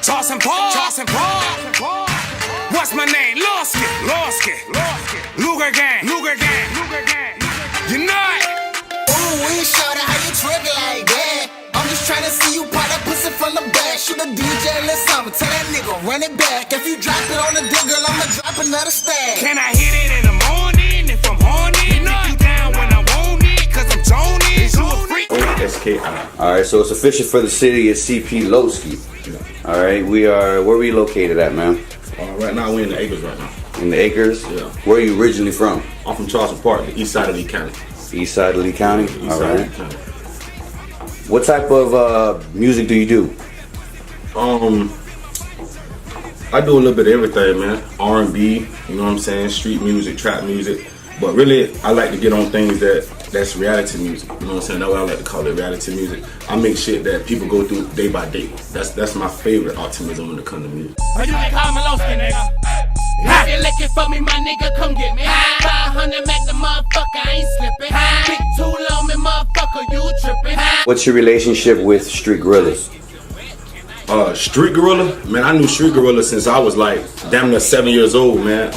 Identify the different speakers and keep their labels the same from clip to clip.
Speaker 1: Charleston Park. What's my name? Loski. Luger gang. You know it.
Speaker 2: Ooh, we ain't shot how you trip like that. I'm just trying to see you pop that pussy from the back. Shoot a DJ, let's something. Tell that nigga, run it back. If you drop it on the digger, I'ma drop another stack.
Speaker 1: Can I hit it in the morning if I'm horny? You know you down when I want it, cause I'm Tony. You a freak.
Speaker 3: SKI. Alright, so it's official for the city. It's CP Loski. Alright, where we located at, man?
Speaker 4: Right now we're in the Acres right now.
Speaker 3: In the Acres?
Speaker 4: Yeah.
Speaker 3: Where are you originally from?
Speaker 4: I'm from Charleston Park, the east side of Lee County.
Speaker 3: East side of Lee County?
Speaker 4: East side of Lee County.
Speaker 3: What type of music do you do?
Speaker 4: I do a little bit of everything, man. R&B, you know what I'm saying? Street music, trap music. But really, I like to get on things that's reality music. You know what I'm saying? That's what I like to call it, reality music. I make shit that people go through day by day. That's my favorite optimism when it comes to music.
Speaker 5: You can call me Loski, nigga. If you're looking for me, my nigga, come get me. 500 Mac the motherfucker, I ain't slipping. Big tool on me, motherfucker, you tripping.
Speaker 3: What's your relationship with Street Gorillas?
Speaker 4: Street Gorilla? Man, I knew Street Gorilla since I was like damn near 7 years old, man.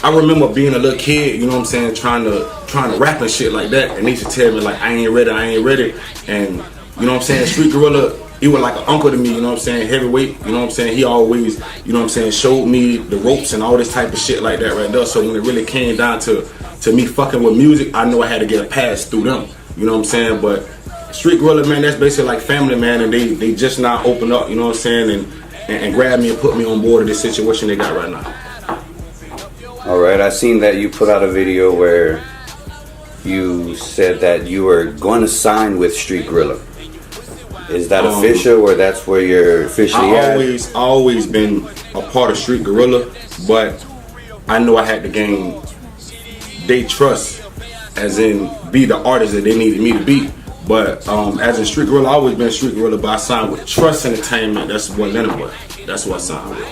Speaker 4: I remember being a little kid, you know what I'm saying, trying to rap and shit like that, and they used to tell me like I ain't ready, and you know what I'm saying, Street Gorilla, he was like an uncle to me, you know what I'm saying, heavyweight, you know what I'm saying, he always, you know what I'm saying, showed me the ropes and all this type of shit like that right there. So when it really came down to me fucking with music, I know I had to get a pass through them, you know what I'm saying. But Street Gorilla, man, that's basically like family, man, and they just now opened up, you know what I'm saying, and grabbed me and put me on board of this situation they got right now.
Speaker 3: Alright, I seen that you put out a video where you said that you were going to sign with Street Gorilla. Is that official, or that's where you're officially at?
Speaker 4: I always been a part of Street Gorilla, but I know I had to gain their trust, as in be the artist that they needed me to be. But as in Street Gorilla, I always been Street Gorilla, but I signed with Trust Entertainment. That's what Lennon. That's what I signed with.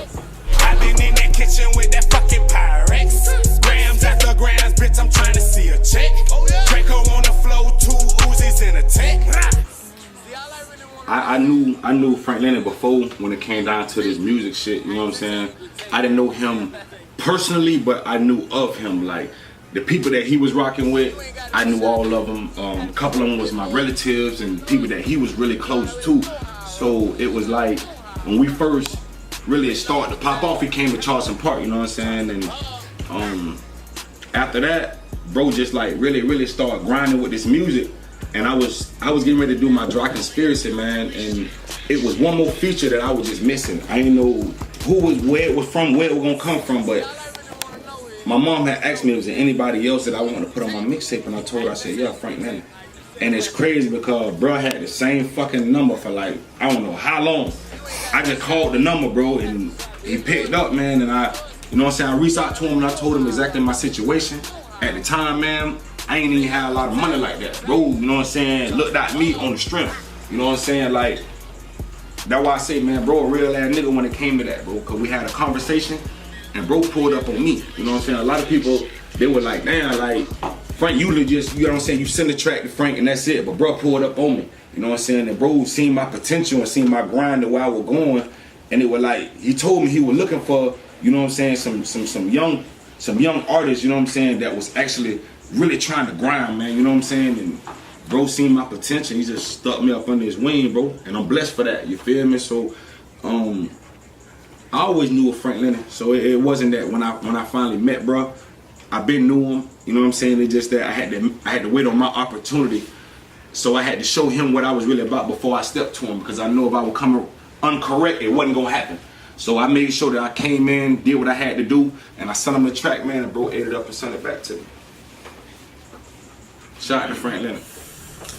Speaker 1: I've been in that kitchen with that fucking Pyrex. Grams after grams, bitch, I'm trying to see a check. Draco on the floor, 2 Uzis in a tech.
Speaker 4: I knew Frank Lennon before when it came down to this music shit, you know what I'm saying? I didn't know him personally, but I knew of him. Like, the people that he was rocking with, I knew all of them. A couple of them was my relatives and people that he was really close to. So it was like, when we first really started to pop off, he came to Charleston Park, you know what I'm saying? And after that, bro just like really started grinding with this music. And I was getting ready to do my Dry Conspiracy, man, and it was one more feature that I was just missing. I didn't know where it was from, where it was gonna come from, but my mom had asked me, was there anybody else that I wanted to put on my mixtape, and I told her, I said, yeah, Frank Lennon. And it's crazy because bro had the same fucking number for like, I don't know how long. I just called the number, bro, and he picked up, man, and you know what I'm saying, I reached out to him and I told him exactly my situation. At the time, man, I ain't even had a lot of money like that. Bro, you know what I'm saying, looked at me on the strength. You know what I'm saying, like, that's why I say, man, bro, a real ass nigga when it came to that, bro, because we had a conversation and bro pulled up on me. You know what I'm saying, a lot of people, they were like, damn, like, Frank, you just, you know what I'm saying, you send the track to Frank and that's it, but bro pulled up on me. You know what I'm saying, and bro seen my potential and seen my grind and where I was going, and it was like, he told me he was looking for, you know what I'm saying, some young artists, you know what I'm saying, that was actually really trying to grind, man, you know what I'm saying, and bro seen my potential, he just stuck me up under his wing, bro, and I'm blessed for that, you feel me? So, I always knew of Frank Lennon, so it wasn't that when I finally met bro, I been knew him, you know what I'm saying, it's just that I had to wait on my opportunity, so I had to show him what I was really about before I stepped to him, because I know if I would come uncorrect, it wasn't gonna happen. So I made sure that I came in, did what I had to do, and I sent him the track, man, and bro ate it up and sent it back to me. Shout out to Frank Lennon.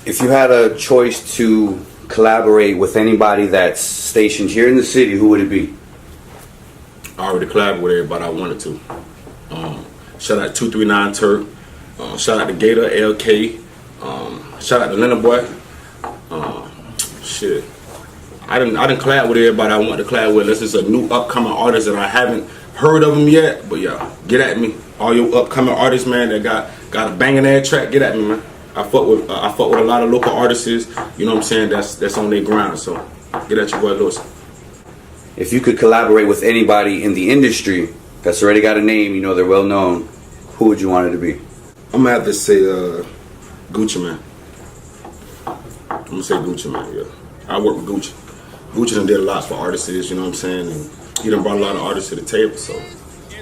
Speaker 3: If you had a choice to collaborate with anybody that's stationed here in the city, who would it be?
Speaker 4: I already collaborated with everybody I wanted to. Shout out to 239 Turk. Shout out to Gator, LK. Shout out to Lennon Boy. Shit. I didn't collab with everybody I want to collab with. This is a new upcoming artist that I haven't heard of them yet. But yeah, get at me. All your upcoming artists, man, that got a banging ass track, get at me, man. I fuck with a lot of local artists, you know what I'm saying, that's on their grind. So get at your boy Loski.
Speaker 3: if you could collaborate with anybody in the industry that's already got a name, you know, they're well known, who would you want it to be?
Speaker 4: I'm gonna have to say Gucci Man. I'm gonna say Gucci Man, yeah. I work with Gucci. Gucci done did a lot for artists, you know what I'm saying? And he done brought a lot of artists to the table, so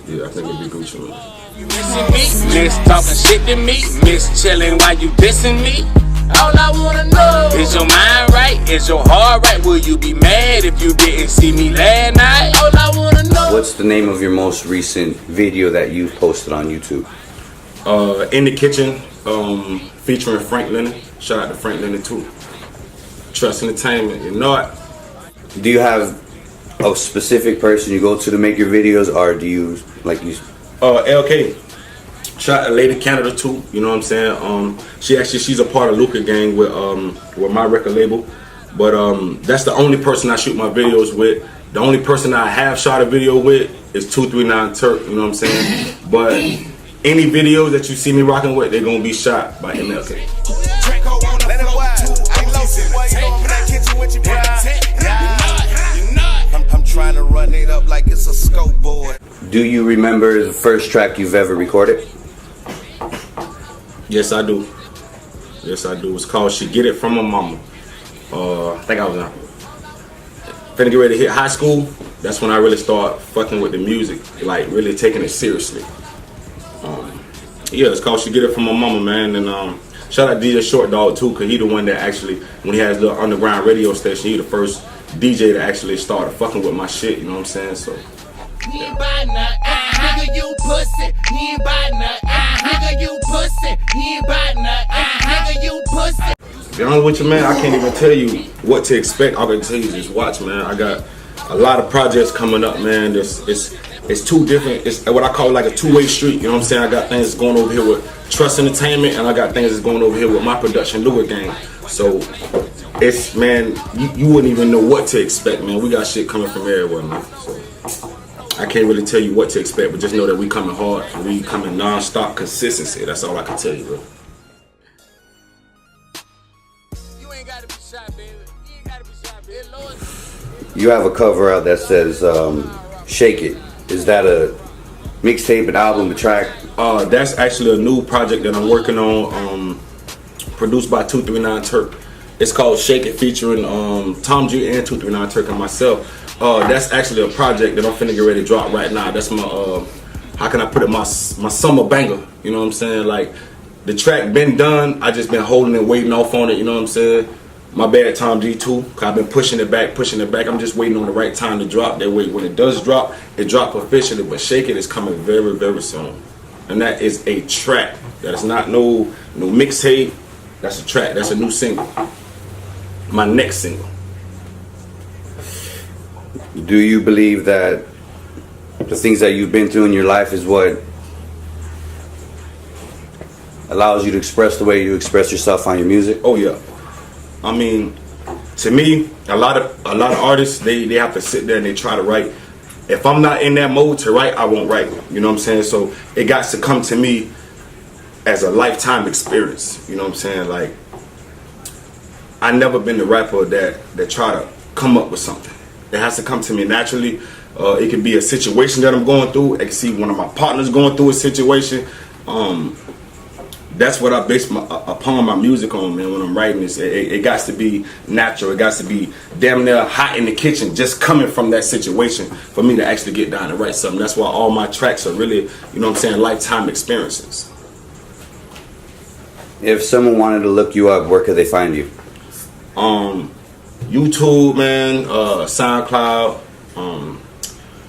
Speaker 4: yeah, I think it'd be Gucci Man.
Speaker 5: Miss talking shit to me, miss chilling while you dissing me. All I wanna know is your mind right, is your heart right? Will you be mad if you didn't see me last night? All I wanna know.
Speaker 3: What's the name of your most recent video that you posted on YouTube?
Speaker 4: In the Kitchen, featuring Frank Lennon. Shout out to Frank Lennon too. Trust Entertainment, you know it.
Speaker 3: Do you have a specific person you go to make your videos, or do you like you?
Speaker 4: LK. Shout out to Lady Canada too. You know what I'm saying? She's a part of Luca Gang with my record label. But that's the only person I shoot my videos with. The only person I have shot a video with is 239 Turk. You know what I'm saying? But any videos that you see me rocking with, they're gonna be shot by MLK.
Speaker 2: I'm trying to run it up like it's a skateboard.
Speaker 3: Do you remember the first track you've ever recorded?
Speaker 4: Yes, I do. Yes, I do. It's called She Get It From Her Mama. I think I was finna get ready to hit high school. That's when I really started fucking with the music, like really taking it seriously. Yeah, it's called She Get It From Her Mama, man. And shout out DJ Short Dog too, cause he the one that actually, when he has the underground radio station, he the first DJ that actually started fucking with my shit. You know what I'm saying? So.
Speaker 5: He ain't buy nothing, nigga, you pussy. He ain't buy nothing, nigga, you pussy. He ain't buy nothing, nigga, you pussy.
Speaker 4: To be honest with you, man, I can't even tell you what to expect. All I can tell you is just watch, man. I got a lot of projects coming up, man. It's two different. It's what I call like a two-way street. You know what I'm saying? I got things going over here with Trust Entertainment, and I got things that's going over here with my production, Luca Gang. So it's, man, you wouldn't even know what to expect, man. We got shit coming from everywhere, man. So I can't really tell you what to expect, but just know that we coming hard and we coming non-stop consistency. That's all I can tell you, bro.
Speaker 5: You ain't gotta be shy, baby. You ain't gotta be shy, baby. Lord.
Speaker 3: You have a cover out that says Shake It. Is that a mixtape, an album, a track?
Speaker 4: That's actually a new project that I'm working on, produced by 239 Turk. It's called Shake It, featuring Tom G and 239 Turk and myself. That's actually a project that I'm finna get ready to drop right now. That's my, how can I put it, my summer banger. You know what I'm saying? Like, the track been done, I just been holding it, waiting off on it, you know what I'm saying? My bad, Tom G too, cause I've been pushing it back. I'm just waiting on the right time to drop. That way, when it does drop, it drop officially, but Shake It is coming very, very soon. And that is a track. That is not no mixtape. That's a track, that's a new single. My next single.
Speaker 3: Do you believe that the things that you've been through in your life is what allows you to express the way you express yourself on your music?
Speaker 4: Oh yeah. I mean, to me, a lot of artists, they have to sit there and they try to write. If I'm not in that mode to write, I won't write. You know what I'm saying? So it got to come to me as a lifetime experience. You know what I'm saying? Like, I never been the rapper that try to come up with something. It has to come to me naturally. It could be a situation that I'm going through. I can see one of my partners going through a situation. That's what I base upon my music on, man. When I'm writing this, it got to be natural. It got to be damn near hot in the kitchen, just coming from that situation for me to actually get down and write something. That's why all my tracks are really, you know what I'm saying, lifetime experiences.
Speaker 3: If someone wanted to look you up, where could they find you?
Speaker 4: YouTube, man, SoundCloud,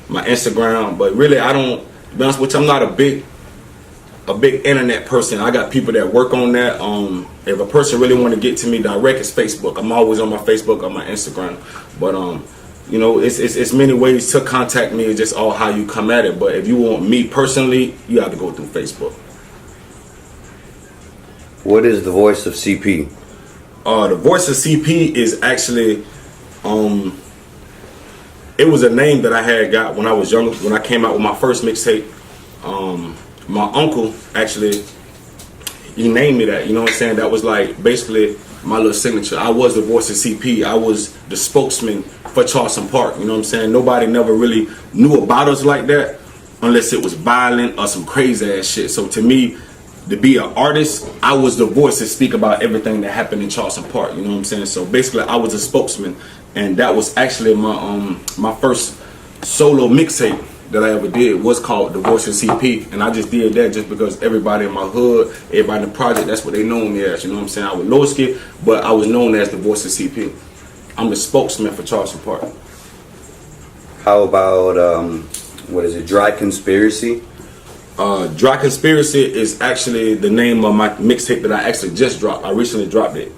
Speaker 4: my Instagram. But really, I don't, to be honest with you, I'm not a big internet person. I got people that work on that. If a person really want to get to me direct, it's Facebook. I'm always on my Facebook, on my Instagram. But you know, it's many ways to contact me. It's just all how you come at it. But if you want me personally, you have to go through Facebook.
Speaker 3: What is the voice of CP?
Speaker 4: The voice of CP is actually, it was a name that I had got when I was younger. When I came out with my first mixtape, my uncle actually, he named me that. You know what I'm saying? That was like basically my little signature. I was the voice of CP. I was the spokesman for Charleston Park. You know what I'm saying? Nobody never really knew about us like that unless it was violent or some crazy ass shit. So to me, to be an artist, I was the voice to speak about everything that happened in Charleston Park. You know what I'm saying? So basically, I was a spokesman, and that was actually my first solo mixtape that I ever did was called The Voice of CP, and I just did that just because everybody in my hood, everybody in the project, that's what they know me as. You know what I'm saying? I was Loski, but I was known as The Voice of CP. I'm the spokesman for Charleston Park.
Speaker 3: How about what is it? Dry Conspiracy.
Speaker 4: Dry Conspiracy is actually the name of my mixtape that I actually just dropped. I recently dropped it.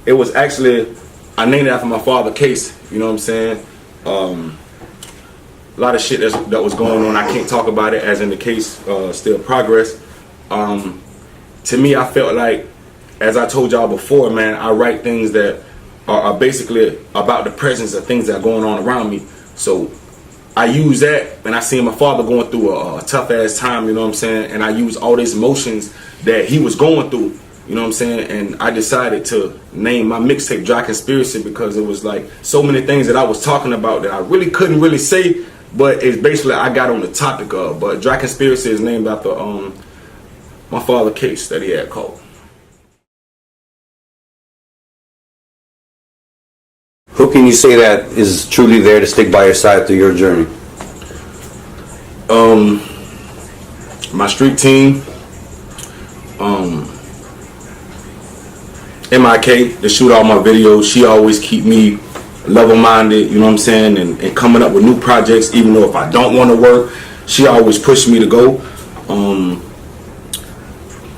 Speaker 4: It was actually, I named it after my father, Case. You know what I'm saying? A lot of shit that was going on, I can't talk about it, as in the case still progress. To me, I felt like, as I told y'all before, man, I write things that are basically about the presence of things that are going on around me. So I use that, and I seen my father going through a tough ass time, you know what I'm saying, and I use all these emotions that he was going through, you know what I'm saying, and I decided to name my mixtape Dry Conspiracy because it was like so many things that I was talking about that I really couldn't really say, but it's basically I got on the topic of. But Dry Conspiracy is named after my father Case that he had called.
Speaker 3: Who can you say that is truly there to stick by your side through your journey?
Speaker 4: My street team, MIK, to shoot all my videos. She always keep me level-minded, you know what I'm saying, and coming up with new projects, even though if I don't want to work, she always pushed me to go.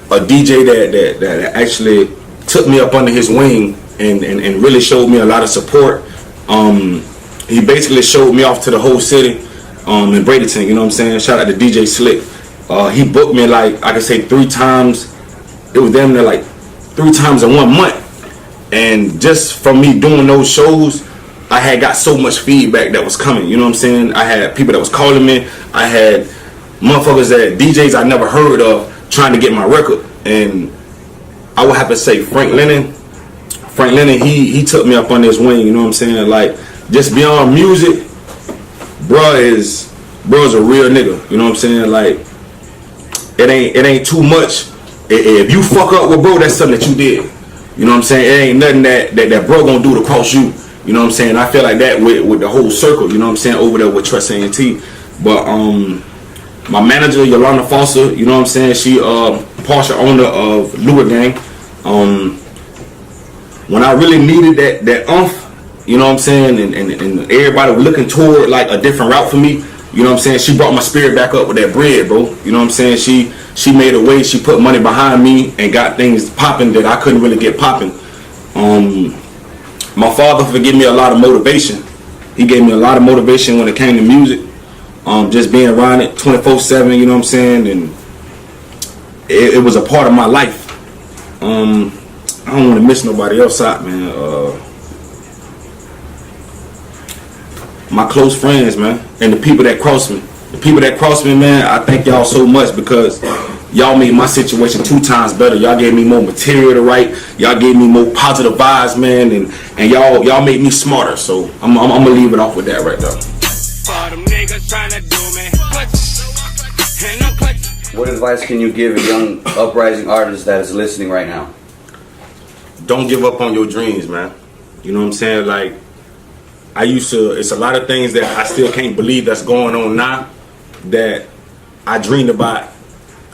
Speaker 4: A DJ that actually took me up under his wing and really showed me a lot of support. He basically showed me off to the whole city in Bradenton, you know what I'm saying? Shout out to DJ Slick. He booked me like, I could say 3 times. It was damn near like 3 times in 1 month. And just from me doing those shows, I had got so much feedback that was coming, you know what I'm saying? I had people that was calling me. I had motherfuckers that DJs I never heard of trying to get my record. And I would have to say Frank Lennon, he took me up on his wing, you know what I'm saying? Like, just beyond music, bro's a real nigga, you know what I'm saying? Like, it ain't too much. If you fuck up with bro, that's something that you did. You know what I'm saying? It ain't nothing that bro gonna do to cross you. You know what I'm saying? I feel like that with the whole circle, you know what I'm saying, over there with Trust A&T. But my manager, Yolanda Foster, you know what I'm saying, she partial owner of Lua Gang. When I really needed that umph, you know what I'm saying, and everybody was looking toward like a different route for me, you know what I'm saying, she brought my spirit back up with that bread, bro. You know what I'm saying? She made a way, she put money behind me and got things popping that I couldn't really get popping. My father gave me a lot of motivation. He gave me a lot of motivation when it came to music. Just being around it 24/7, you know what I'm saying, and it was a part of my life. I don't want to miss nobody else out, man. My close friends, man, and the people that cross me. The people that cross me, man, I thank y'all so much because y'all made my situation 2 times better. Y'all gave me more material to write. Y'all gave me more positive vibes, man, and y'all made me smarter. So I'm gonna leave it off with that right there.
Speaker 3: What advice can you give a young uprising artist that is listening right now?
Speaker 4: Don't give up on your dreams, man. You know what I'm saying? Like, it's a lot of things that I still can't believe that's going on now that I dreamed about,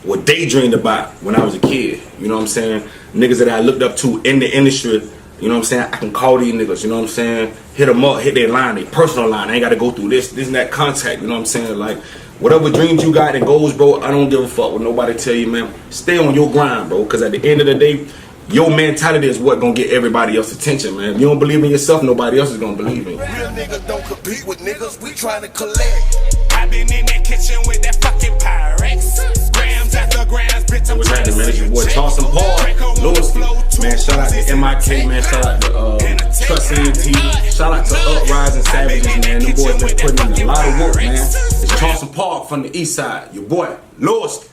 Speaker 4: what they dreamed about when I was a kid. You know what I'm saying? Niggas that I looked up to in the industry, you know what I'm saying? I can call these niggas, you know what I'm saying? Hit them up, hit their line, their personal line. I ain't got to go through this and that contact, you know what I'm saying? Like, whatever dreams you got and goals, bro, I don't give a fuck what nobody tell you, man. Stay on your grind, bro, because at the end of the day, your mentality is what gonna get everybody else's attention, man. If you don't believe in yourself, nobody else is gonna believe in you.
Speaker 2: Real niggas don't compete with niggas, we trying to collect.
Speaker 1: I've been in that kitchen with that fucking Pyrex. Grams after grams, bitch, I'm
Speaker 4: What's
Speaker 1: trying to
Speaker 4: happening, man? It's
Speaker 1: see
Speaker 4: your
Speaker 1: a
Speaker 4: boy
Speaker 1: check.
Speaker 4: Charleston Park, Loski. Man, shout out to MIK, man. Shout out to Trust A&T. Shout out to Uprising Savages, man. Them boys been putting in a lot of work, man. It's Charleston Park from the east side. Your boy, Loski.